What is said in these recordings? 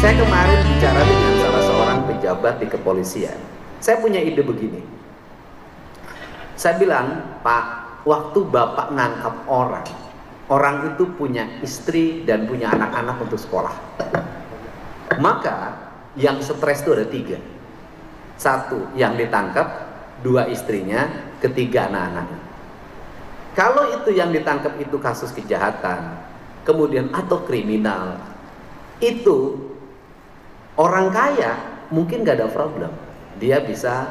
Saya kemarin bicara dengan salah seorang pejabat di kepolisian. Saya punya ide begini. Saya bilang, Pak, waktu Bapak nangkap orang, orang itu punya istri dan punya anak-anak untuk sekolah. Maka yang stres itu ada 3. 1, yang ditangkap, 2 istrinya, ketiga anak-anaknya. Kalau itu yang ditangkap itu kasus kejahatan, kemudian atau kriminal, itu orang kaya mungkin gak ada problem, dia bisa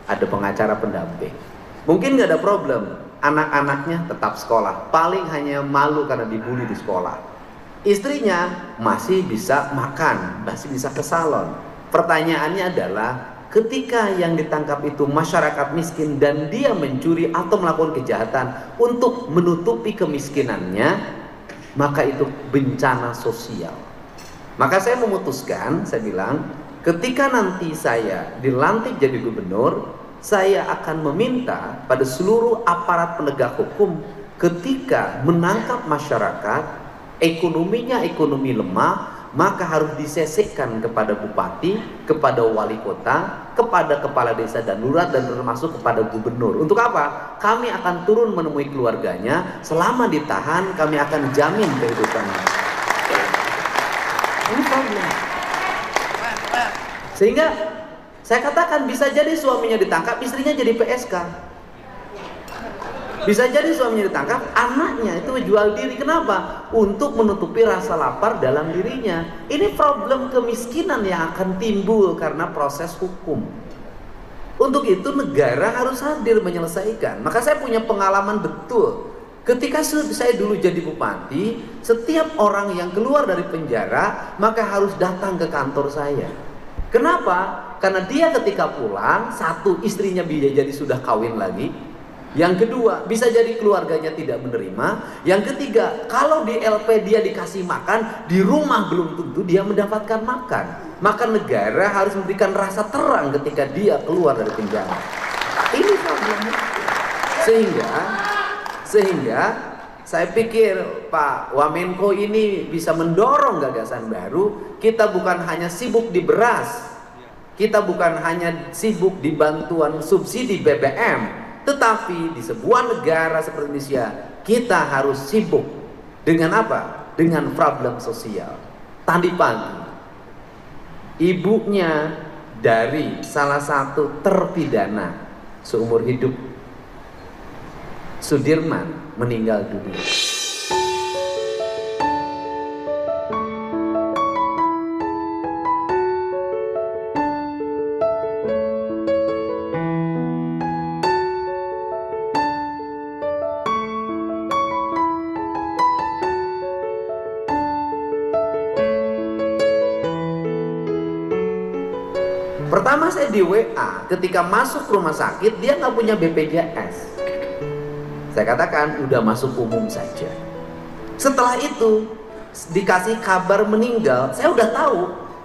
ada pengacara pendamping. Mungkin gak ada problem, anak-anaknya tetap sekolah, paling hanya malu karena dibully di sekolah. Istrinya masih bisa makan, masih bisa ke salon. Pertanyaannya adalah, ketika yang ditangkap itu masyarakat miskin dan dia mencuri atau melakukan kejahatan untuk menutupi kemiskinannya, maka itu bencana sosial. Maka saya memutuskan, saya bilang, ketika nanti saya dilantik jadi gubernur, saya akan meminta pada seluruh aparat penegak hukum ketika menangkap masyarakat, ekonominya ekonomi lemah, maka harus disesekkan kepada bupati, kepada wali kota, kepada kepala desa dan lurah, dan termasuk kepada gubernur. Untuk apa? Kami akan turun menemui keluarganya, selama ditahan kami akan jamin kehidupannya. Ini problem. Sehingga saya katakan bisa jadi suaminya ditangkap, istrinya jadi PSK. Bisa jadi suaminya ditangkap, anaknya itu jual diri. Kenapa? Untuk menutupi rasa lapar dalam dirinya. Ini problem kemiskinan yang akan timbul karena proses hukum. Untuk itu negara harus hadir menyelesaikan. Maka saya punya pengalaman betul. Ketika saya dulu jadi bupati, setiap orang yang keluar dari penjara maka harus datang ke kantor saya. Kenapa? Karena dia ketika pulang, 1, istrinya bisa jadi sudah kawin lagi. Yang kedua, bisa jadi keluarganya tidak menerima. Yang ketiga, kalau di LP dia dikasih makan, di rumah belum tentu dia mendapatkan makan. Maka negara harus memberikan rasa terang ketika dia keluar dari penjara. Ini problemnya. Sehingga saya pikir Pak Wamenko ini bisa mendorong gagasan baru. Kita bukan hanya sibuk di beras, kita bukan hanya sibuk di bantuan subsidi BBM, tetapi di sebuah negara seperti Indonesia kita harus sibuk dengan apa? Dengan problem sosial. Tadi pagi ibunya dari salah satu terpidana seumur hidup, Sudirman, meninggal dunia. Pertama saya di WA, ketika masuk rumah sakit dia nggak punya BPJS. Saya katakan udah masuk umum saja. Setelah itu dikasih kabar meninggal, saya udah tahu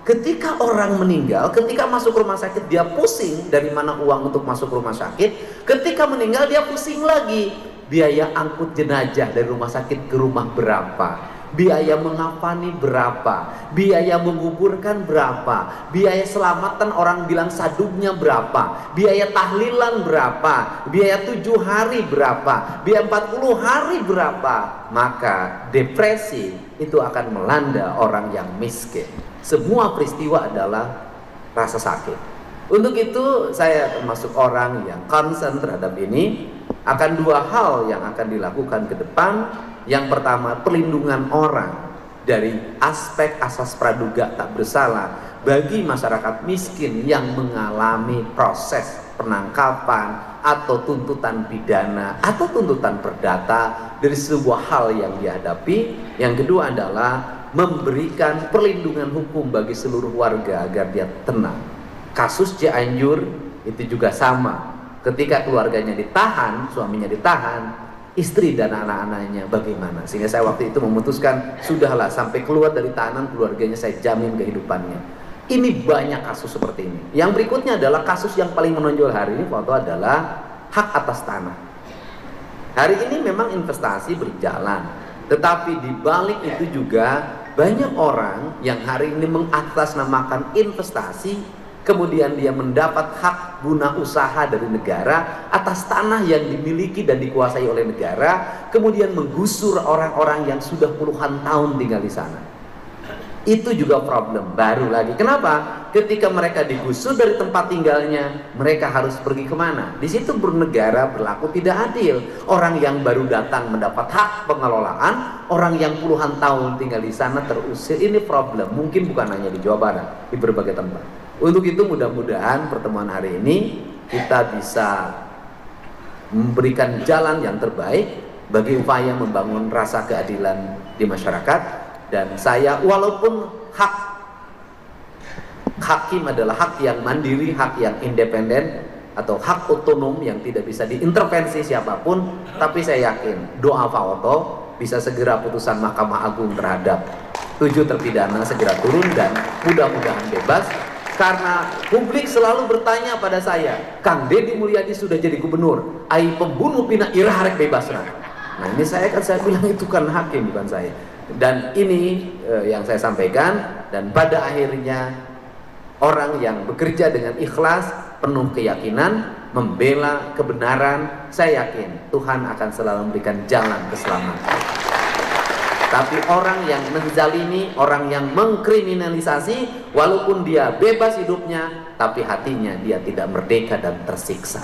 ketika orang meninggal, ketika masuk rumah sakit dia pusing dari mana uang untuk masuk rumah sakit. Ketika meninggal dia pusing lagi, biaya angkut jenazah dari rumah sakit ke rumah berapa, biaya mengafani berapa, biaya menguburkan berapa, biaya selamatan orang bilang sadungnya berapa, biaya tahlilan berapa, biaya 7 hari berapa, biaya 40 hari berapa. Maka depresi itu akan melanda orang yang miskin. Semua peristiwa adalah rasa sakit. Untuk itu saya termasuk orang yang concern terhadap ini. Akan 2 hal yang akan dilakukan ke depan. Yang pertama, perlindungan orang dari aspek asas praduga tak bersalah bagi masyarakat miskin yang mengalami proses penangkapan atau tuntutan pidana atau tuntutan perdata dari sebuah hal yang dihadapi. Yang kedua adalah memberikan perlindungan hukum bagi seluruh warga agar dia tenang. Kasus Cianjur itu juga sama. Ketika keluarganya ditahan, suaminya ditahan, istri dan anak-anaknya bagaimana? Sehingga saya waktu itu memutuskan, sudahlah, sampai keluar dari tahanan keluarganya saya jamin kehidupannya. Ini banyak kasus seperti ini. Yang berikutnya adalah kasus yang paling menonjol hari ini, foto adalah hak atas tanah. Hari ini memang investasi berjalan, tetapi di balik itu juga banyak orang yang hari ini mengatasnamakan investasi, kemudian dia mendapat hak guna usaha dari negara atas tanah yang dimiliki dan dikuasai oleh negara, kemudian menggusur orang-orang yang sudah puluhan tahun tinggal di sana. Itu juga problem baru lagi. Kenapa? Ketika mereka digusur dari tempat tinggalnya, mereka harus pergi kemana? Di situ bernegara berlaku tidak adil. Orang yang baru datang mendapat hak pengelolaan, orang yang puluhan tahun tinggal di sana terusir. Ini problem, mungkin bukan hanya di Jawa Barat, di berbagai tempat. Untuk itu mudah-mudahan pertemuan hari ini kita bisa memberikan jalan yang terbaik bagi upaya membangun rasa keadilan di masyarakat. Dan saya, walaupun hak hakim adalah hak yang mandiri, hak yang independen, atau hak otonom yang tidak bisa diintervensi siapapun, tapi saya yakin doa Fa'oto bisa segera putusan Mahkamah Agung terhadap 7 terpidana segera turun dan mudah-mudahan bebas. Karena publik selalu bertanya pada saya, Kang Deddy Mulyadi sudah jadi gubernur, ai pembunuh pina irah bebas. Nah ini saya bilang itu kan hakim, bukan saya. Dan ini yang saya sampaikan, dan pada akhirnya orang yang bekerja dengan ikhlas, penuh keyakinan, membela kebenaran, saya yakin Tuhan akan selalu memberikan jalan keselamatan. Tapi orang yang menzalimi, orang yang mengkriminalisasi, walaupun dia bebas hidupnya, tapi hatinya dia tidak merdeka dan tersiksa.